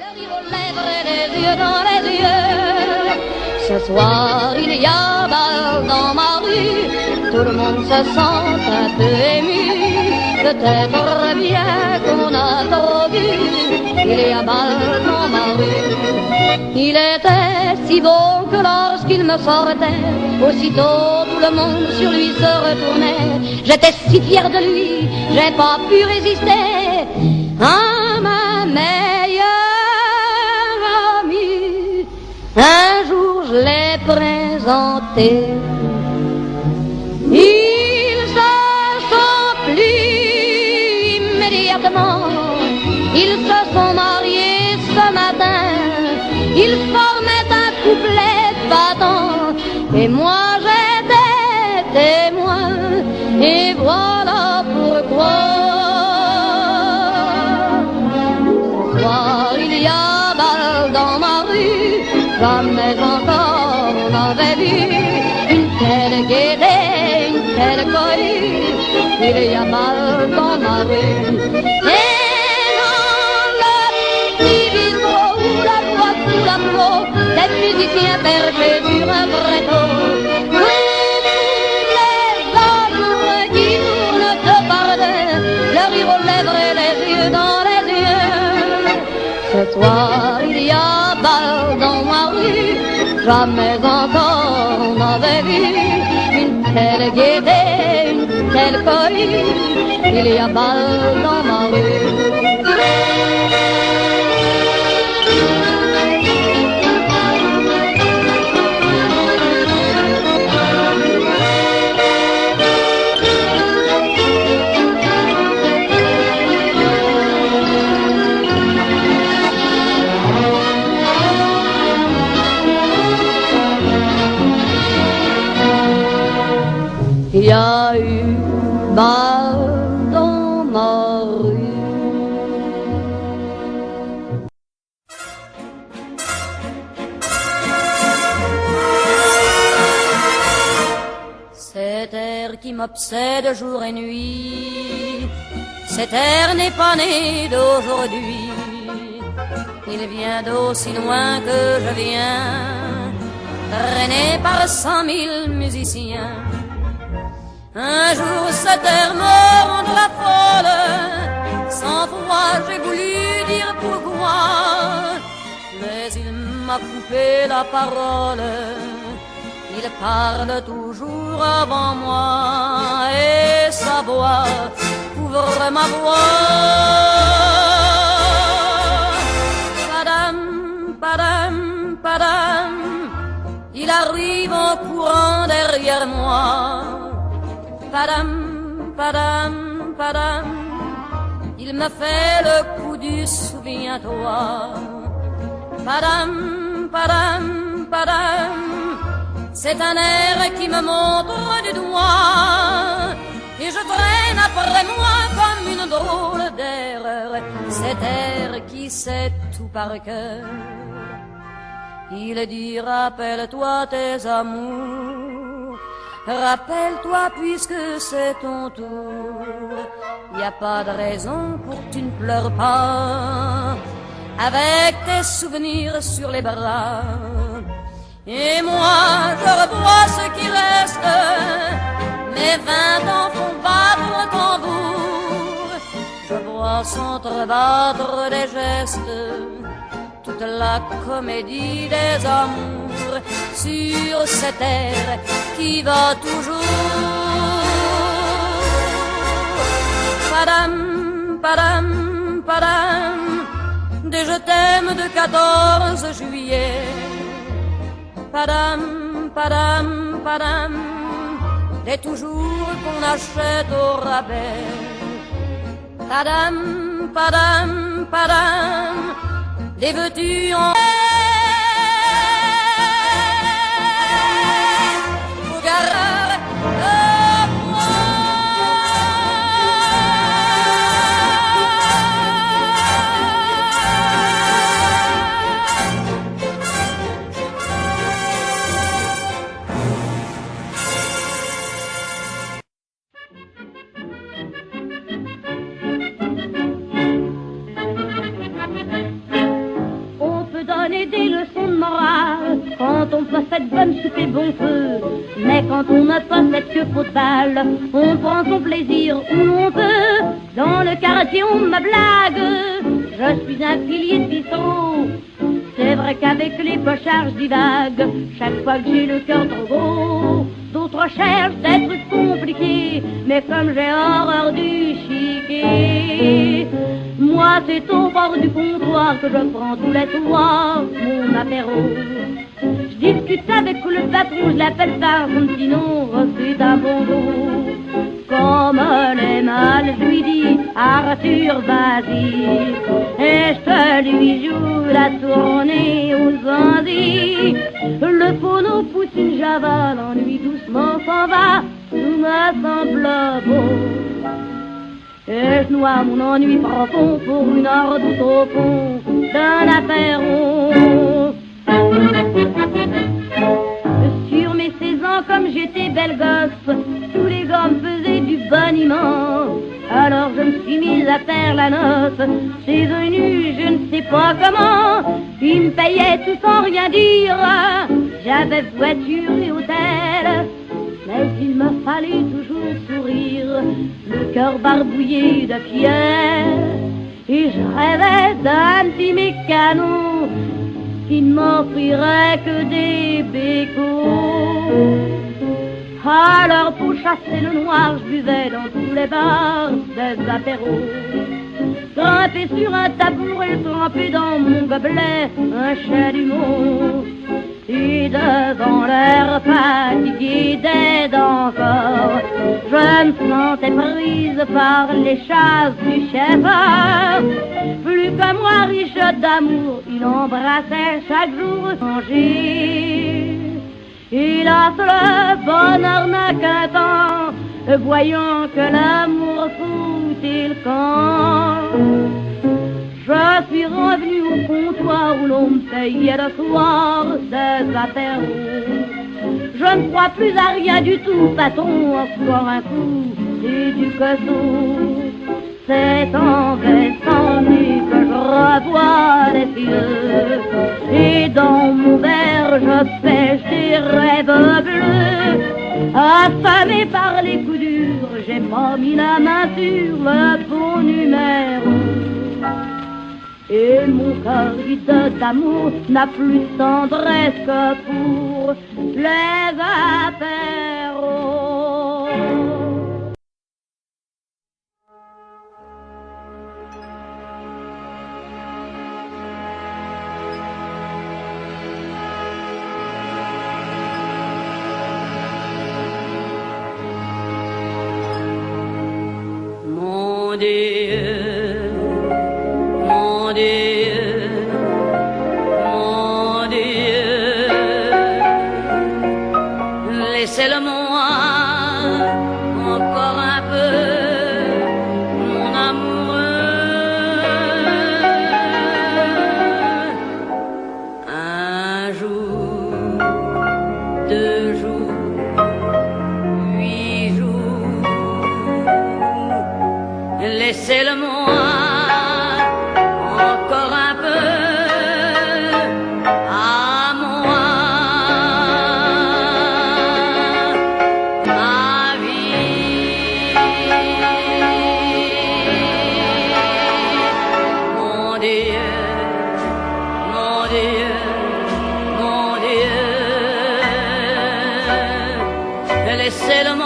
Le rire aux lèvres et les yeux dans les yeux. Ce soir il y a bal dans ma rue. Tout le monde se sent un peu ému. Peut-être bien qu'on a trop bu. Il y a bal dans ma rue. Il était si beau que lorsqu'il me sortait, aussitôt tout le monde sur lui se retournait. J'étais si fière de lui, j'ai pas pu résister à ma meilleure amie. Un jour je l'ai présenté. Ils se sont plis immédiatement. Ils se sont mariés ce matin. Ils formaient un couplet battant. Et moi j'étais témoin. Et voilà pourquoi. Ce soir il y a bal dans ma rue. Jamais encore on avait vu une telle gaieté, une telle cohue. Il y a bal dans ma rue. Et dans le petit bistrot où la voix sous la flot, les musiciens perchés sur un bretteau. Toutes les hommes qui tournent de par deux, le rire aux lèvres et les yeux dans les yeux. Ce soir il y a bal dans ma rue. Jamais encore on avait vu une telle gaieté, une telle cohue. Il y a bal dans ma rue. Il y a eu bal dans ma rue. Cet air qui m'obsède jour et nuit, cet air n'est pas né d'aujourd'hui. Il vient d'aussi loin que je viens, traîné par 100 000 musiciens. Un jour cet air me rendra folle, sans foi j'ai voulu dire pourquoi, mais il m'a coupé la parole. Il parle toujours avant moi et sa voix couvre ma voix. Padam, padam, padam, il arrive en courant derrière moi. Padam, padam, padam, il me fait le coup du souviens-toi. Padam, padam, padam, c'est un air qui me montre du doigt. Et je traîne après moi comme une drôle d'erreur, cet air qui sait tout par cœur. Il dit rappelle-toi tes amours, rappelle-toi puisque c'est ton tour. Y a pas de raison pour que tu ne pleures pas, avec tes souvenirs sur les bras. Et moi je revois ce qui reste, mes 20 ans font battre le tambour. Je vois s'entrebattre les gestes, toute la comédie des amours, sur cette air qui va toujours. Padam, padam, padam, des je t'aime de 14 juillet. Padam, padam, padam, des toujours qu'on achète au rabais. Padam, padam, padam, des veux-tu en au garage de moi. quand on possède bonne soupe et bon feu. Mais quand on ne possède que peau de balle, on prend son plaisir où l'on peut. Dans le quartier on me blague, je suis un pilier de bistrot. C'est vrai qu'avec les pochards je divague, chaque fois que j'ai le cœur trop gros. D'autres cherchent des trucs compliqués, mais comme j'ai horreur du chiquet, moi c'est au bord du comptoir que je prends tous les soirs mon apéro. Je discute avec le patron, je l'appelle par son petit nom, c'est un bonjour. Comme les mâles, je lui dis, Arthur, vas-y, et je te lui joue la tournée aux Antilles. Le phono pousse une java, l'ennui doucement s'en va, tout me semble beau. Et je noie mon ennui profond pour une heure tout au fond d'un apéro. Sur mes 16 ans, comme j'étais belle gosse, tous les gars me faisaient du boniment. Alors je me suis mise à faire la noce. C'est venu, je ne sais pas comment. Ils me payaient tout sans rien dire. J'avais voiture et hôtel, mais il me fallait toujours sourire, le cœur barbouillé de pierre. Et je rêvais d'un petit mécano qui ne m'offrirait que des bécots. Alors pour chasser le noir, je buvais dans tous les bars des apéros. Grimpé sur un tabouret, trempé dans mon gobelet un chalumeau. Et devant l'air fatigué des danseurs, je me sentais prise par les chasses du chef. Plus que moi, riche d'amour, il embrassait chaque jour changé. Hélas, le bonheur n'a qu'un temps, voyant que l'amour foutait le camp. Je suis revenu au comptoir où l'on me payait le soir des apéros. Je ne crois plus à rien du tout, patron, encore un coup et du cadeau. C'est en baissant nu que je revois les cieux, et dans mon verre je pêche des rêves bleus. Affamé par les coups durs, j'ai pas mis la main sur le bon numéro. Et mon cœur vide d'amour n'a plus de tendresse que pour les apéros. Mon Dieu, mon Dieu, mon Dieu, laissez-le-moi encore un peu, mon amoureux. Un jour, 2 jours, 8 jours, laissez-le-moi encore un peu à moi, ma vie. Mon Dieu, mon Dieu, mon Dieu, laissez-le-moi